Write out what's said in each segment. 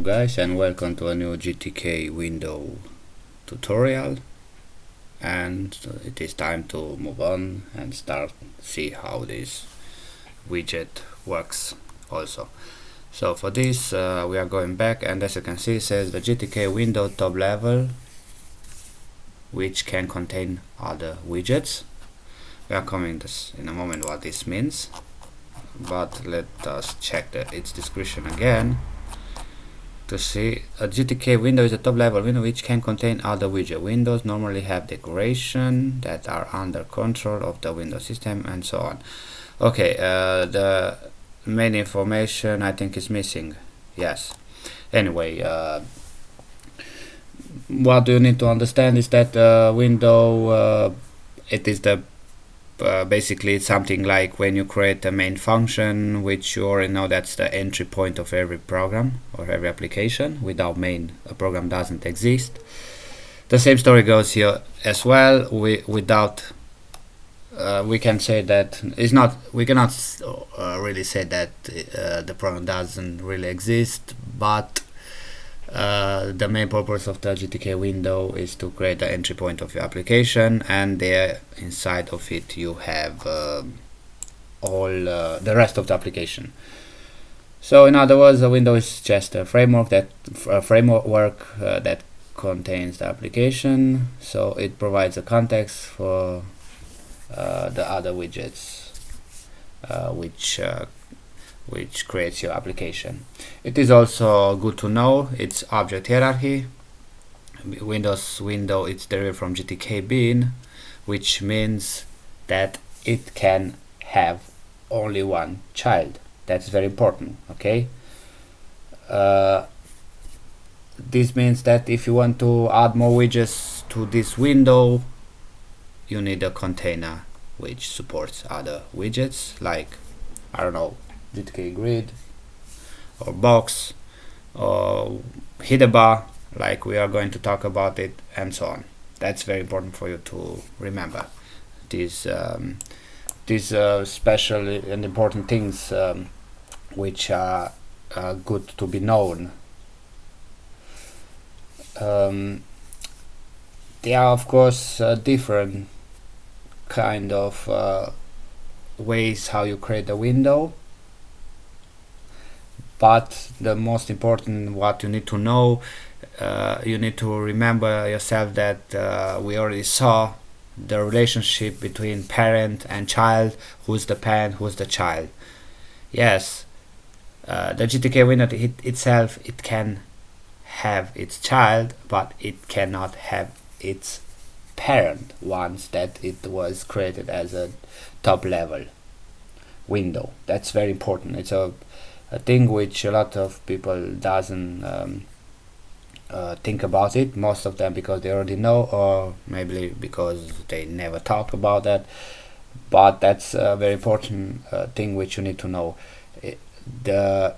Guys, and welcome to a new GTK window tutorial, and it is time to move on and start see how this widget works also. So for this we are going back, and as you can see, it says the GTK window top level, which can contain other widgets. We are coming this in a moment what this means, but let us check its description again. To see, a GTK window is a top-level window which can contain other widget. Windows normally have decoration that are under control of the Windows system and so on. Okay, the main information I think is missing. Yes. Anyway, what you need to understand is that window, it is the basically it's something like when you create a main function, which you already know that's the entry point of every program or every application. Without main, a program doesn't exist. The same story goes here as well. Without we can say that it's not, we cannot really say that the program doesn't really exist, but the main purpose of the GTK window is to create the entry point of your application, and there inside of it you have all the rest of the application. So in other words, the window is just a framework that contains the application, so it provides a context for the other widgets which creates your application. It is also good to know its object hierarchy. Windows window, it's derived from GTK bin, which means that it can have only one child. That's very important. Okay, this means that if you want to add more widgets to this window, you need a container which supports other widgets, like, I don't know, GTK grid or box or header bar, like we are going to talk about it, and so on. That's very important for you to remember these special and important things which are good to be known. There are of course different kind of ways how you create a window, but the most important, what you need to know, you need to remember yourself that we already saw the relationship between parent and child. Who's the parent, who's the child? Yes, the GTK window itself, it can have its child, but it cannot have its parent once that it was created as a top level window. That's very important. It's a thing which a lot of people doesn't think about it, most of them because they already know, or maybe because they never talk about that, but that's a very important thing which you need to know. The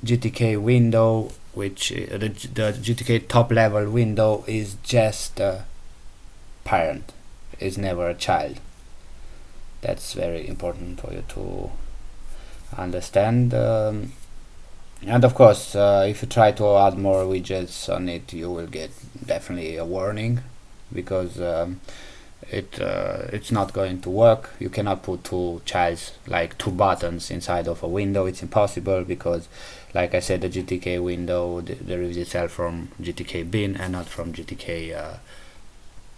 GTK window, which the GTK top level window, is just a parent, is never a child. That's very important for you to understand. And of course, if you try to add more widgets on it, you will get definitely a warning, because it's not going to work. You cannot put two childs, like two buttons, inside of a window. It's impossible, because like I said, the GTK window derives itself from GTK bin and not from GTK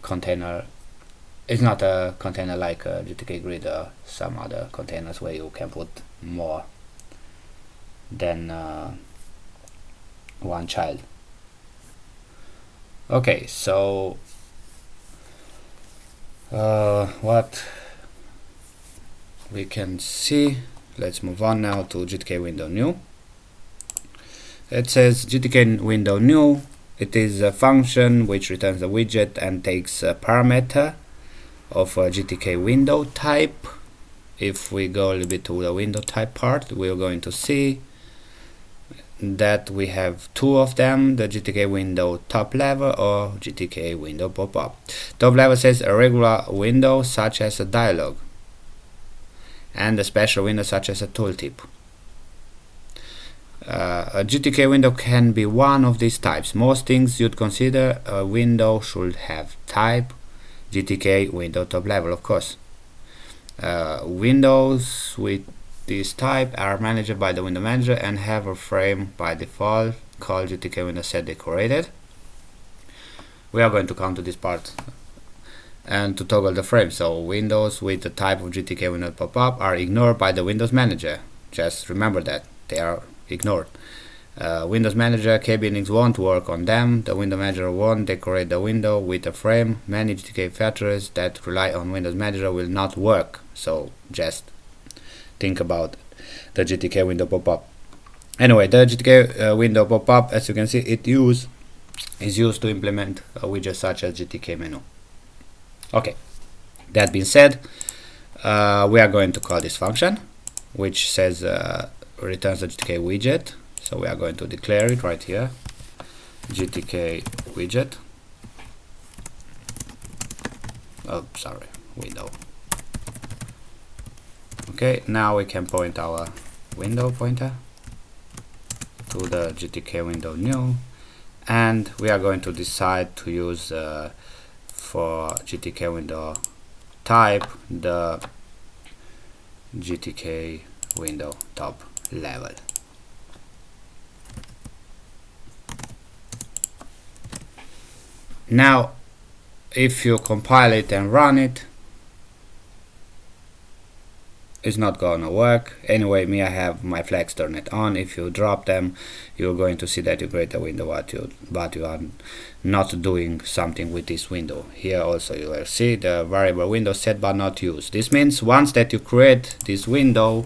container. It's not a container like a GTK grid or some other containers where you can put more than one child. Okay, so what we can see, let's move on now to GTK window new. It says GTK window new. It is a function which returns a widget and takes a parameter of a GTK window type. If we go a little bit to the window type part, we're going to see that we have two of them, the GTK window top level or GTK window pop-up. Top level says a regular window such as a dialog, and a special window such as a tooltip. A GTK window can be one of these types. Most things you'd consider a window should have type GTK window top level, of course. Windows with this type are managed by the window manager and have a frame by default called GTK window set decorated. We are going to come to this part and to toggle the frame. So windows with the type of GTK window pop-up are ignored by the Windows Manager. Just remember that they are ignored. Windows Manager k-bindings won't work on them. The Window Manager won't decorate the window with a frame. Many GTK features that rely on Windows Manager will not work. So just think about the GTK window pop-up. Anyway, the GTK window pop-up, as you can see, is used to implement a widget such as GTK menu. Okay, that being said, we are going to call this function, which says returns the GTK widget. So we are going to declare it right here, GTK widget. Oh, sorry, window. Okay, now we can point our window pointer to the GTK window new, and we are going to decide to use for GTK window type the GTK window top level. Now if you compile it and run it, it's not gonna work. Anyway, me, I have my flags turned on. If you drop them, you're going to see that you create a window, but you are not doing something with this window. Here also you will see the variable window set but not used. This means once that you create this window,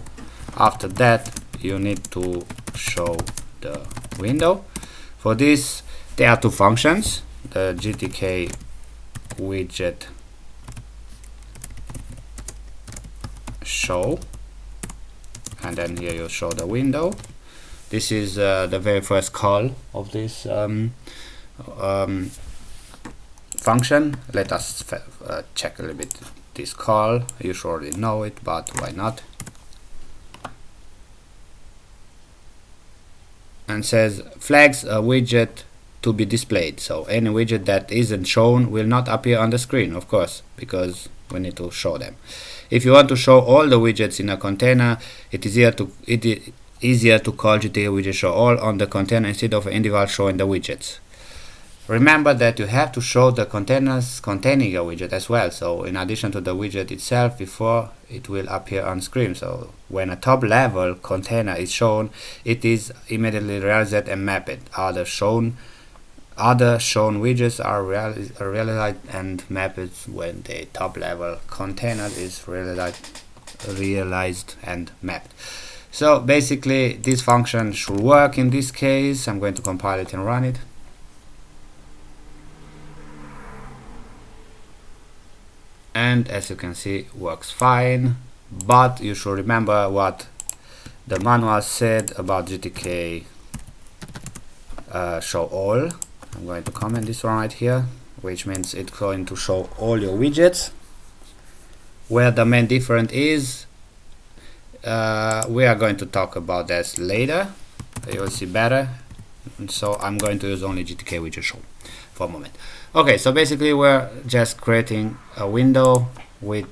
after that you need to show the window. For this there are two functions, the GTK widget show, and then here you show the window. This is the very first call of this function. Let us check a little bit this call. You should already know it, but why not? And says flags a widget to be displayed. So any widget that isn't shown will not appear on the screen, of course, because we need to show them. If you want to show all the widgets in a container, it is easier to call GTK widget show all on the container instead of individual showing the widgets. Remember that you have to show the containers containing your widget as well. So in addition to the widget itself, before it will appear on screen. So when a top level container is shown, it is immediately realized and mapped. Other shown widgets are realized and mapped when the top level container is realized and mapped. So basically this function should work in this case. I'm going to compile it and run it. And as you can see, works fine, but you should remember what the manual said about GTK show all. I'm going to comment this one right here, which means it's going to show all your widgets. Where the main difference is, we are going to talk about this later. You will see better. And so I'm going to use only GTK widget show for a moment. Okay, so basically we're just creating a window with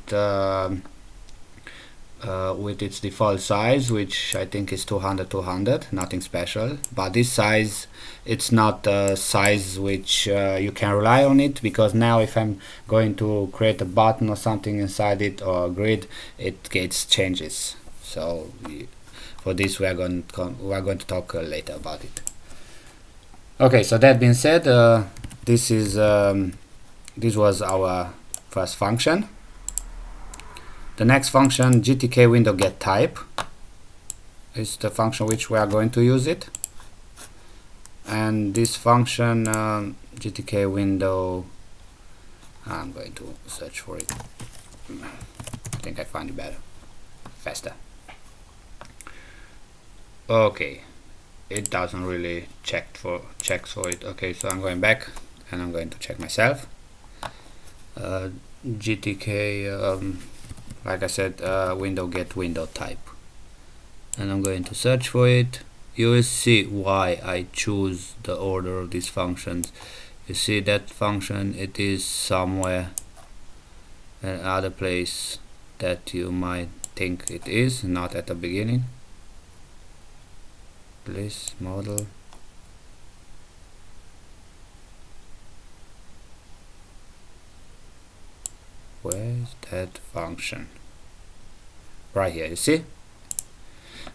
its default size, which I think is 200, nothing special. But this size, it's not a size which you can rely on it, because now if I'm going to create a button or something inside it, or a grid, it gets changes. So for this we are going to talk later about it. Okay, so that being said, this was our first function. The next function, GTK window get type, is the function which we are going to use it. And this function, GTK window, I'm going to search for it. I think I find it better, faster. Okay, it doesn't really check for it. Okay, so I'm going back and I'm going to check myself. GTK, like I said, window get window type, and I'm going to search for it. you will see why I choose the order of these functions. You see that function, it is somewhere another place that you might think it is, not at the beginning. List model. Where's that function? Right here, you see?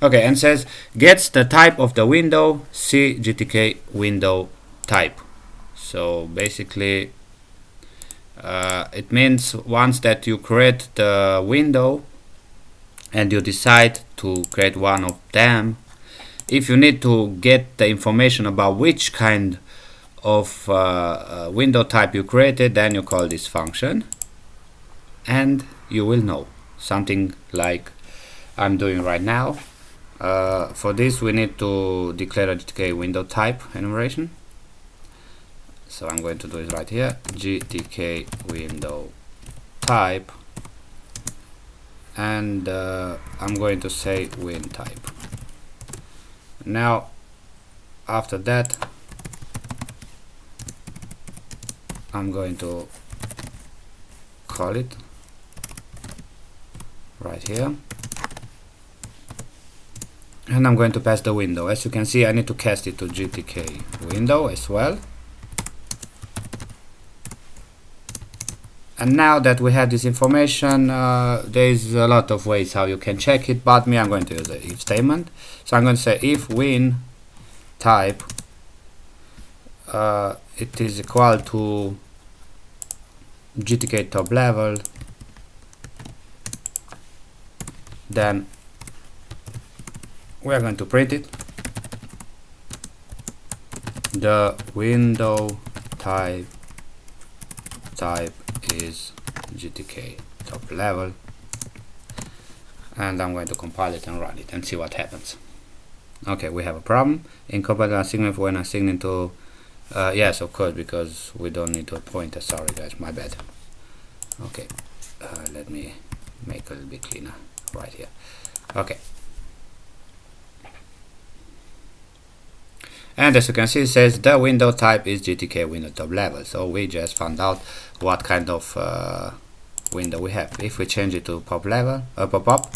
Okay, and says gets the type of the window, see GTK window type. So basically it means once that you create the window and you decide to create one of them, if you need to get the information about which kind of window type you created, then you call this function and you will know something like I'm doing right now. For this we need to declare a GTK window type enumeration. So I'm going to do it right here, GTK window type, and I'm going to say win type. Now after that I'm going to call it right here, and I'm going to pass the window. As you can see, I need to cast it to GTK window as well. And now that we have this information, there is a lot of ways how you can check it, but I'm going to use the if statement. So I'm going to say if win type it is equal to GTK top level, then we are going to print it. The window type is GTK top level, and I'm going to compile it and run it and see what happens. Okay, we have a problem. Incompatible assignment when assigning to yes, of course, because we don't need to pointer. Sorry guys, my bad. Okay, let me make a little bit cleaner right here. Okay, and as you can see, it says the window type is GTK window top level. So we just found out what kind of window we have. If we change it to pop level, pop-up,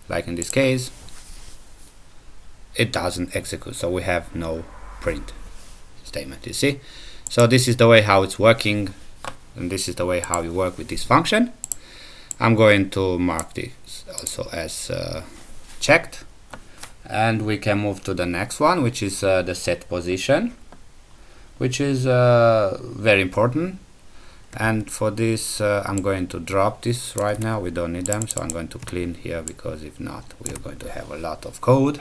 like in this case, it doesn't execute, so we have no print statement, you see. So this is the way how it's working, and this is the way how you work with this function. I'm going to mark this also as checked, and we can move to the next one, which is the set position, which is very important. And for this I'm going to drop this right now. We don't need them, so I'm going to clean here, because if not we are going to have a lot of code.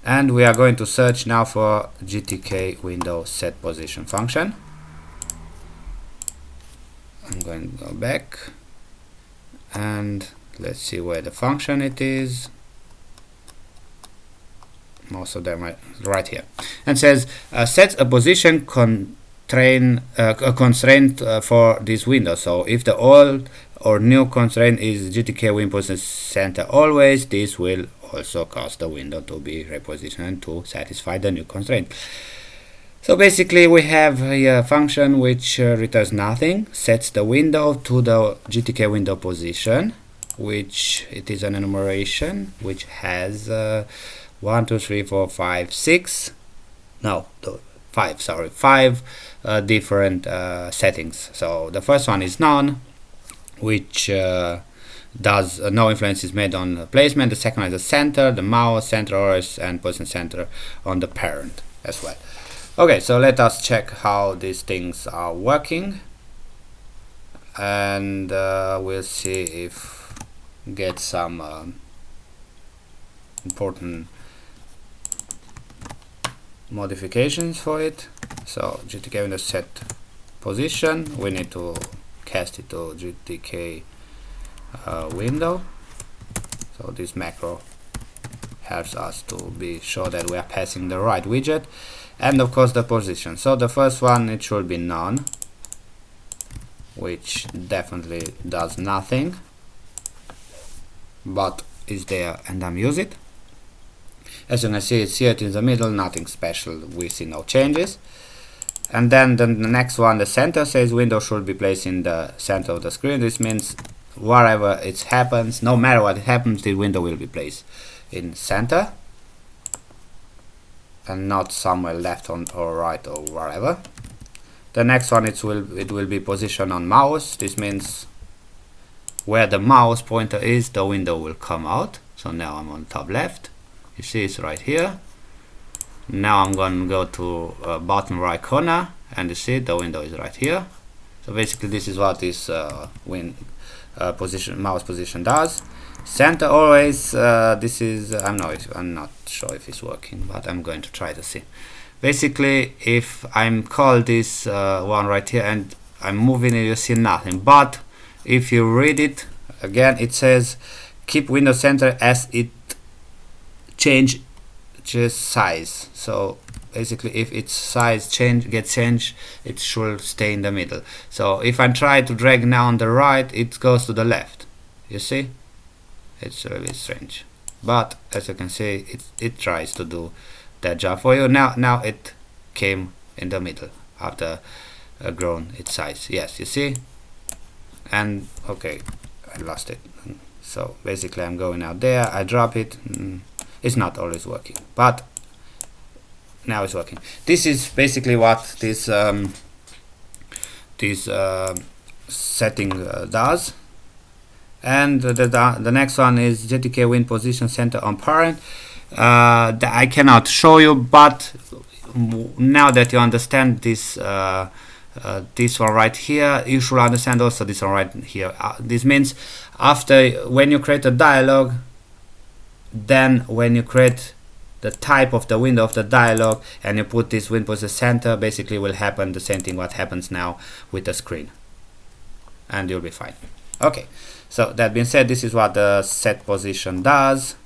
And we are going to search now for GTK window set position function. I'm going to go back and let's see where the function it is. Most of them are right here, and says sets a position constraint for this window. So if the old or new constraint is GTK win position center always, this will also cause the window to be repositioned to satisfy the new constraint. So basically we have a function which returns nothing, sets the window to the GTK window position, which it is an enumeration which has 1 2 3 4 5 6 no 5 sorry 5 different settings. So the first one is none, which does no influence is made on placement. The second one is the center, the mouse, center OS, and position center on the parent as well. Okay, so let us check how these things are working, and we'll see if get some important modifications for it. So GTK window set position, we need to cast it to GTK window. So this macro helps us to be sure that we are passing the right widget, and of course the position. So the first one, it should be none, which definitely does nothing, but is there and I'm use it. As you can see, it's here in the middle, nothing special, we see no changes. And then the next one, the center, says window should be placed in the center of the screen. This means wherever it happens, no matter what happens, the window will be placed in center and not somewhere left on or right or wherever. The next one, it will be positioned on mouse. This means where the mouse pointer is, the window will come out. So now I'm on top left, you see it's right here. Now I'm going to go to bottom right corner, and you see the window is right here. So basically this is what this mouse position does. Center always, this is, I'm not sure if it's working, but I'm going to try to see. Basically, if I'm call this one right here and I'm moving it, you see nothing. But if you read it again, it says keep window center as it changes size. So basically, if its size gets changed, it should stay in the middle. So if I try to drag now on the right, it goes to the left. You see, it's really strange. But as you can see, it tries to do that job for you. Now it came in the middle after grown its size. Yes, you see. And okay, I lost it. So basically, I'm going out there. I drop it. It's not always working, but now it's working. This is basically what this setting does. And the next one is GTK Win Position Center on Parent. That I cannot show you, but now that you understand this this one right here, you should understand also this one right here. This means when you create a dialog, then when you create the type of the window of the dialog and you put this win position center, basically will happen the same thing what happens now with the screen, and you'll be fine. Okay, so that being said, this is what the set position does,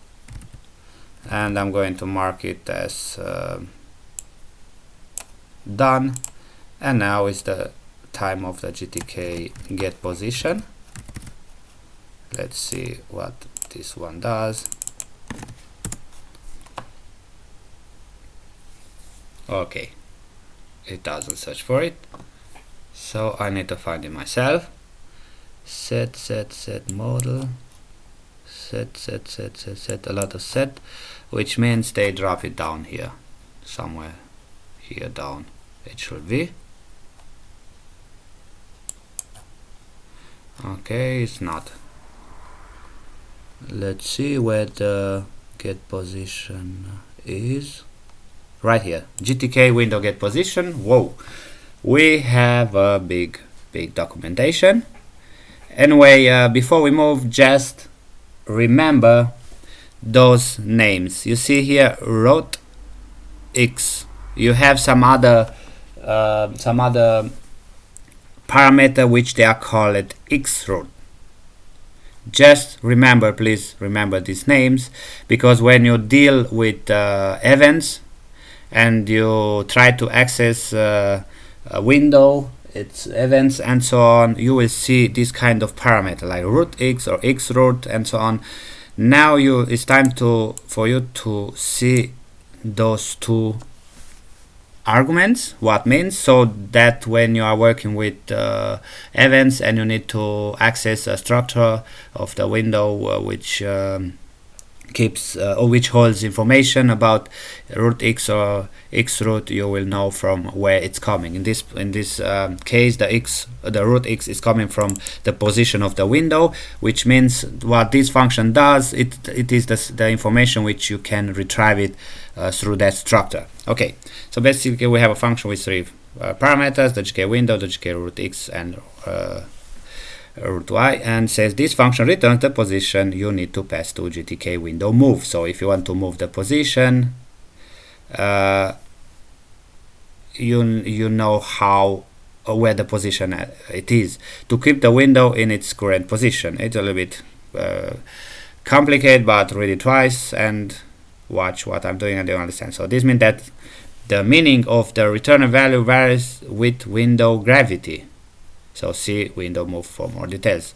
and I'm going to mark it as done. And now is the time of the GTK get position. Let's see what this one does. Okay, it doesn't search for it, so I need to find it myself. Set model, set a lot of set, which means they drop it down here, somewhere here down it should be. Okay, it's not. Let's see where the get position is. Right here, GTK window get position. Whoa, we have a big documentation. Anyway, before we move, just remember those names. You see here, root X. You have some other parameter which they are called X root. Just remember, please remember these names, because when you deal with events and you try to access a window, its events and so on, you will see this kind of parameter like root X or X root and so on. Now it's time for you to see those two arguments, what means, so that when you are working with events and you need to access a structure of the window which keeps or which holds information about root X or X root, you will know from where it's coming. In this case, the root X is coming from the position of the window, which means what this function does, it is the information which you can retrieve it through that structure. Okay, so basically we have a function with three parameters: the GTK window, the GTK root X, and root Y, and says this function returns the position you need to pass to GTK window move. So if you want to move the position, you know how where the position it is to keep the window in its current position. It's a little bit complicated, but read it twice and watch what I'm doing and you'll understand. So this means that the meaning of the return value varies with window gravity. So see window move for more details.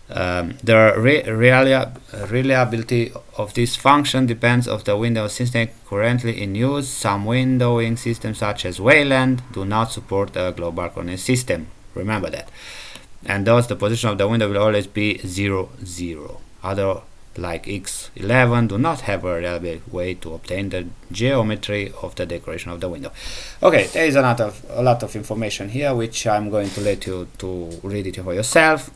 Reliability of this function depends on the Windows system currently in use. Some windowing systems such as Wayland do not support a global coordinate system. Remember that. And thus the position of the window will always be 0, 0. Other like X11 do not have a reliable way to obtain the geometry of the decoration of the window. Okay, there is a lot of information here which I'm going to let you to read it for yourself.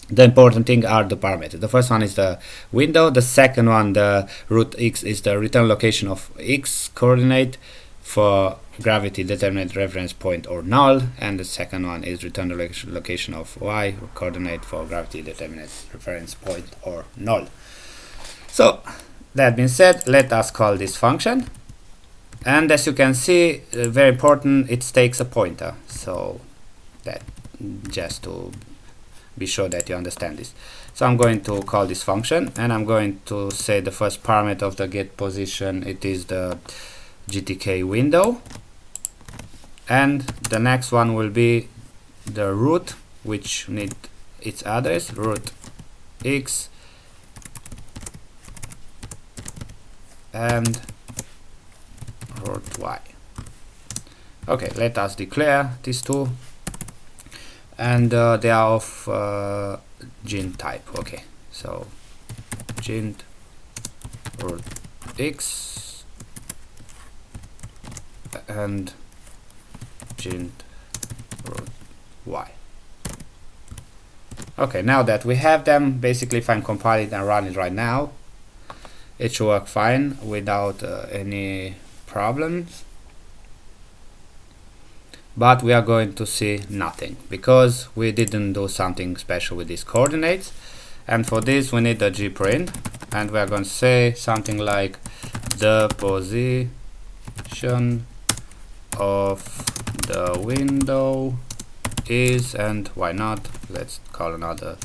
The important thing are the parameters. The first one is the window. The second one, the root x, is the return location of x coordinate for gravity determinate reference point or null, and the second one is return location of y coordinate for gravity determinate reference point or null. So that being said, let us call this function, and as you can see, very important, it takes a pointer, so that just to be sure that you understand this. So I'm going to call this function, and I'm going to say the first parameter of the get position, it is the GTK window, and the next one will be the root, which need its address, root x and root y. Okay, let us declare these two, and they are of gint type. Okay, so gint root x and gint root y. Okay, now that we have them, basically if I compile it and run it right now, it should work fine without any problems. But we are going to see nothing because we didn't do something special with these coordinates, and for this we need a gprint, and we are going to say something like the position of the window is, and why not, let's call another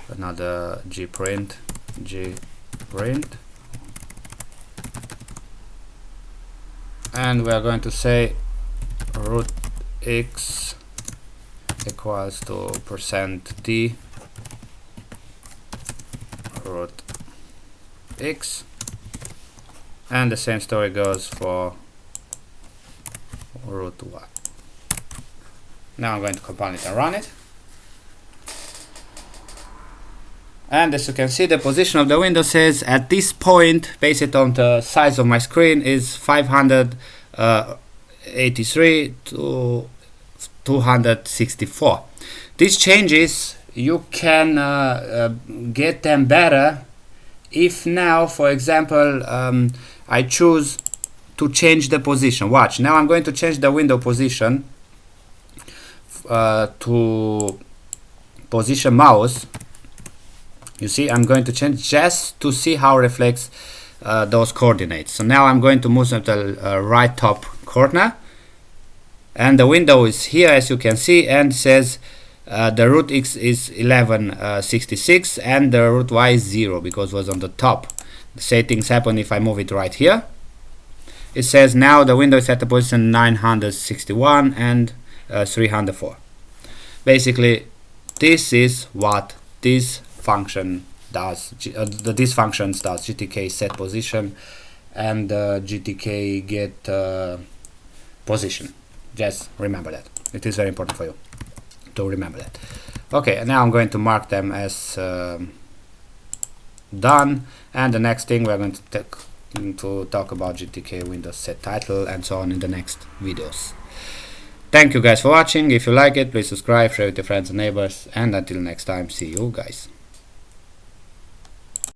gprint, and we are going to say root x equals to %d root x, and the same story goes for root y. Now I'm going to compile it and run it, and as you can see, the position of the window says at this point, based on the size of my screen, is 583 to 264. These changes, you can get them better if now, for example, I choose to change the position. Watch, now I'm going to change the window position to position mouse. You see, I'm going to change just to see how it reflects those coordinates. So now I'm going to move them to the right top corner, and the window is here, as you can see, and says the root x is 1166 and the root y is 0 because it was on the top. The same things happen if I move it right here. It says now the window is at the position 961 and 304. Basically, this is what this function does. These functions does GTK set position and GTK get position. Just remember that. It is very important for you to remember that. Okay, and now I'm going to mark them as done, and the next thing we're going to talk about GTK Windows set title and so on in the next videos. Thank you guys for watching. If you like it, please subscribe, share with your friends and neighbors, and until next time, see you guys.